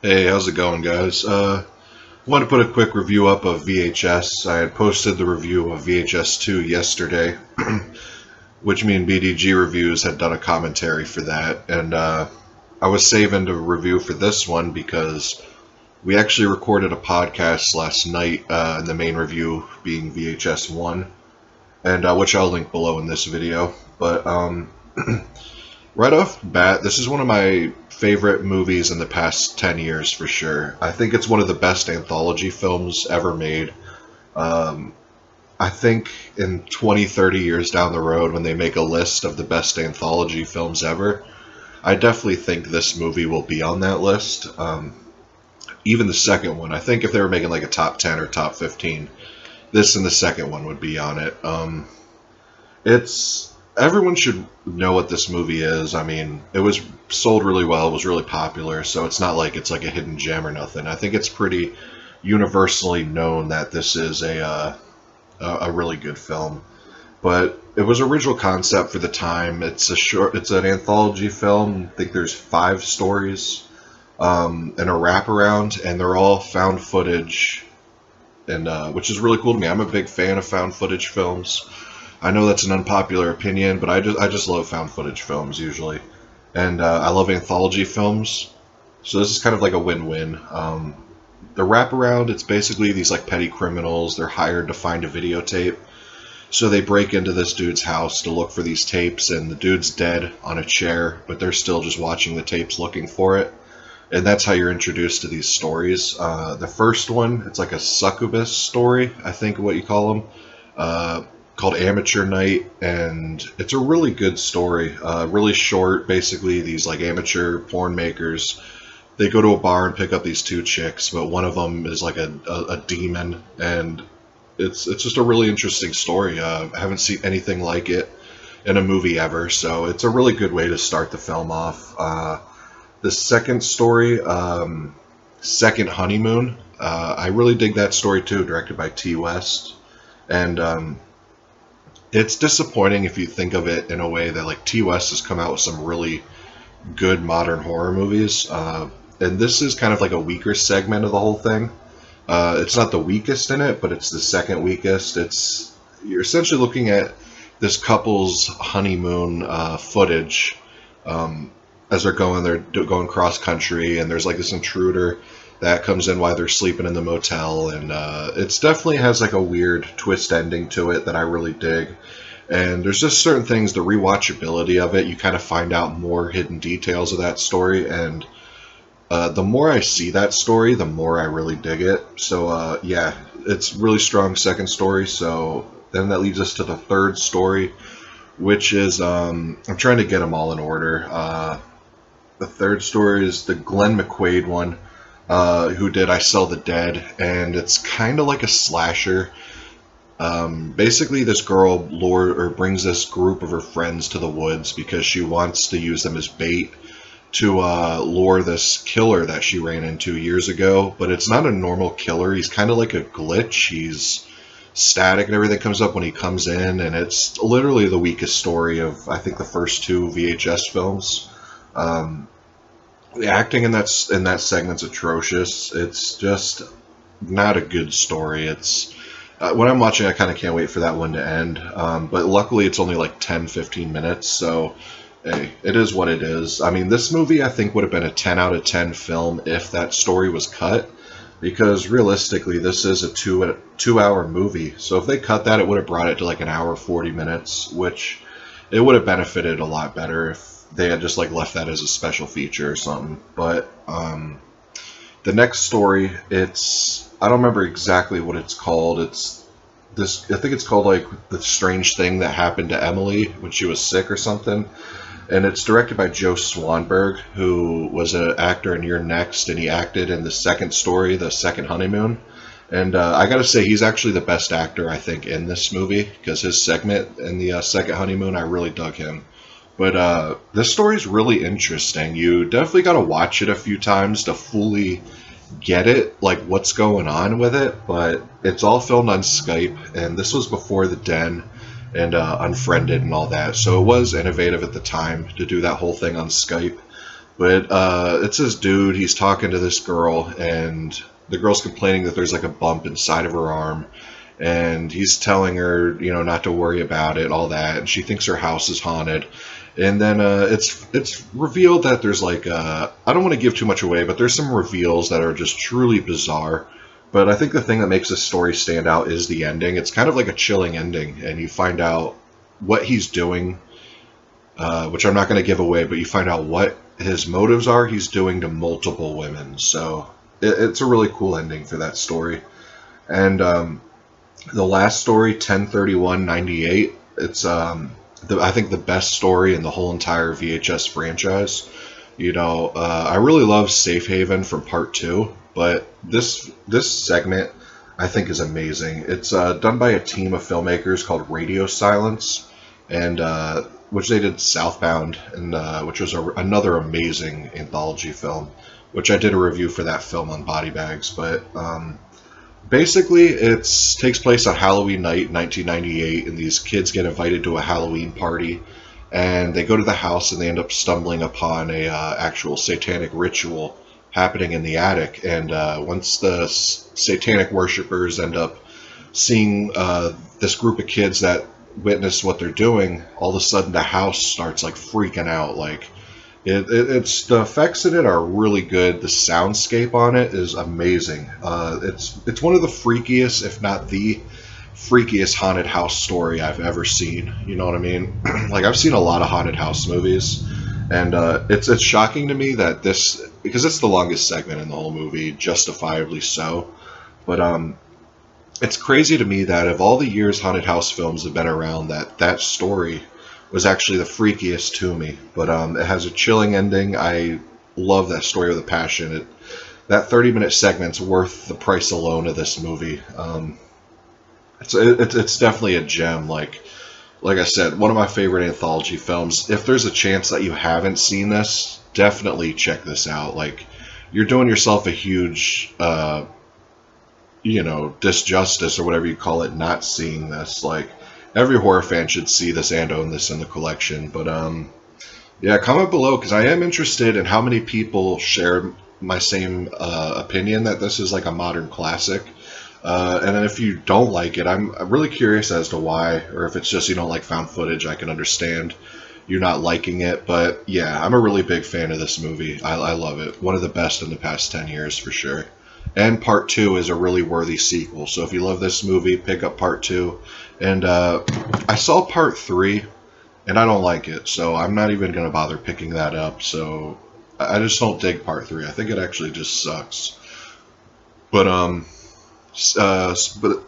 Hey, how's it going, guys? Wanted to put a quick review up of VHS. I had posted the review of VHS 2 yesterday, which me and BDG Reviews had done a commentary for that, and I was saving to review for this one because we actually recorded a podcast last night, and the main review being VHS 1, and which I'll link below in this video. But right off the bat, this is one of my favorite movies in the past 10 years for sure. I think it's one of the best anthology films ever made. I think in 20, 30 years down the road, when they make a list of the best anthology films ever, I definitely think this movie will be on that list. Even the second one, I think if they were making like a top 10 or top 15, this and the second one would be on it. Everyone should know what this movie is. I mean, it was sold really well, it was really popular, so it's not like it's like a hidden gem or nothing. I think it's pretty universally known that this is a really good film. But it was original concept for the time. It's an anthology film. I think there's 5 stories and a wraparound, and they're all found footage, and which is really cool to me. I'm a big fan of found footage films. I know that's an unpopular opinion, but I just love found footage films usually, and I love anthology films. So this is kind of like a win-win. The wraparound, it's basically these like petty criminals. They're hired to find a videotape, so they break into this dude's house to look for these tapes, and the dude's dead on a chair, but they're still just watching the tapes looking for it. And that's how you're introduced to these stories. The first one, it's like a succubus story, I think what you call them. Called Amateur Night, and it's a really good story, really short. Basically, these like amateur porn makers, they go to a bar and pick up these 2 chicks, but one of them is like a demon, and it's just a really interesting story. I haven't seen anything like it in a movie ever, so it's a really good way to start the film off. The second story, Second Honeymoon, I really dig that story too, directed by T. West, and it's disappointing if you think of it in a way that like T. West has come out with some really good modern horror movies, and this is kind of like a weaker segment of the whole thing. It's not the weakest in it, but it's the second weakest. You're essentially looking at this couple's honeymoon footage as they're going cross country, and there's like this intruder that comes in while they're sleeping in the motel, and it's definitely has like a weird twist ending to it that I really dig. And there's just certain things, the rewatchability of it, you kind of find out more hidden details of that story, and the more I see that story, the more I really dig it. So yeah, it's really strong second story. So then that leads us to the third story, which is I'm trying to get them all in order. The third story is the Glenn McQuaid one, who did I Sell the Dead, and it's kind of like a slasher. Basically, this girl brings this group of her friends to the woods because she wants to use them as bait to lure this killer that she ran into years ago. But it's not a normal killer. He's kind of like a glitch. He's static and everything comes up when he comes in, and it's literally the weakest story of, I think, the first 2 VHS films. The acting in that segment's atrocious. It's just not a good story. It's when I'm watching, I kind of can't wait for that one to end. But luckily, it's only like 10-15 minutes, so hey, it is what it is. I mean, this movie I think would have been a 10 out of 10 film if that story was cut, because realistically, this is a 2-hour movie. So if they cut that, it would have brought it to like an hour 40 minutes, which it would have benefited a lot better if they had just like left that as a special feature or something. But the next story, I don't remember exactly what it's called. I think it's called like The Strange Thing That Happened to Emily when she was sick or something. And it's directed by Joe Swanberg, who was an actor in You're Next, and he acted in the second story, The Second Honeymoon. And I gotta say, he's actually the best actor, I think, in this movie, because his segment in the Second Honeymoon, I really dug him. But this story's really interesting. You definitely gotta watch it a few times to fully get it, like what's going on with it. But it's all filmed on Skype, and this was before the Den and Unfriended and all that, so it was innovative at the time to do that whole thing on Skype. But it's this dude, he's talking to this girl, and the girl's complaining that there's like a bump inside of her arm, and he's telling her, you know, not to worry about it, all that, and she thinks her house is haunted. And then it's revealed that there's like, I don't want to give too much away, but there's some reveals that are just truly bizarre. But I think the thing that makes this story stand out is the ending. It's kind of like a chilling ending, and you find out what he's doing, which I'm not going to give away, but you find out what his motives are. He's doing to multiple women, so it's a really cool ending for that story. And the last story, 10/31/98, it's I think the best story in the whole entire VHS franchise. You know, I really love Safe Haven from Part 2, but this segment I think is amazing. It's done by a team of filmmakers called Radio Silence, and which they did Southbound, and which was another amazing anthology film, which I did a review for that film on Body Bags. But basically, it takes place on Halloween night, 1998, and these kids get invited to a Halloween party, and they go to the house and they end up stumbling upon a actual satanic ritual happening in the attic. And once the satanic worshippers end up seeing this group of kids that witness what they're doing, all of a sudden the house starts like freaking out. Like it's the effects in it are really good. The soundscape on it is amazing. It's one of the freakiest, if not the freakiest, haunted house story I've ever seen. You know what I mean? Like, I've seen a lot of haunted house movies, and it's shocking to me that this, because it's the longest segment in the whole movie, justifiably so. But it's crazy to me that of all the years haunted house films have been around, that story was actually the freakiest to me. But it has a chilling ending. I love that story with a passion. That 30-minute segment's worth the price alone of this movie. It's definitely a gem. Like I said, one of my favorite anthology films. If there's a chance that you haven't seen this, definitely check this out. Like, you're doing yourself a huge disjustice, or whatever you call it, not seeing this. Like, every horror fan should see this and own this in the collection. But yeah, comment below, because I am interested in how many people share my same opinion that this is like a modern classic. And then if you don't like it, I'm really curious as to why, or if it's just you don't like found footage. I can understand you not liking it, but yeah, I'm a really big fan of this movie. I love it. One of the best in the past 10 years for sure. And Part 2 is a really worthy sequel. So if you love this movie, pick up Part 2. And I saw Part 3, and I don't like it, so I'm not even going to bother picking that up. So I just don't dig Part 3. I think it actually just sucks. But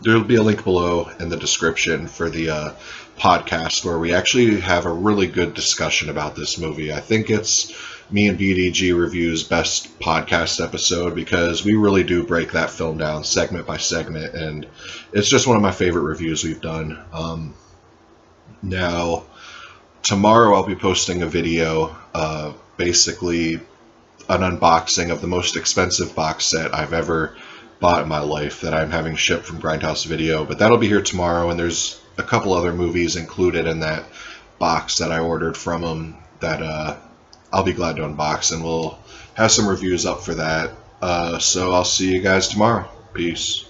there'll be a link below in the description for the podcast where we actually have a really good discussion about this movie. I think it's me and BDG Review's best podcast episode, because we really do break that film down segment by segment, and it's just one of my favorite reviews we've done. Now, tomorrow I'll be posting a video, basically an unboxing of the most expensive box set I've ever bought in my life that I'm having shipped from Grindhouse Video, but that'll be here tomorrow, and there's a couple other movies included in that box that I ordered from them that I'll be glad to unbox, and we'll have some reviews up for that. So I'll see you guys tomorrow. Peace.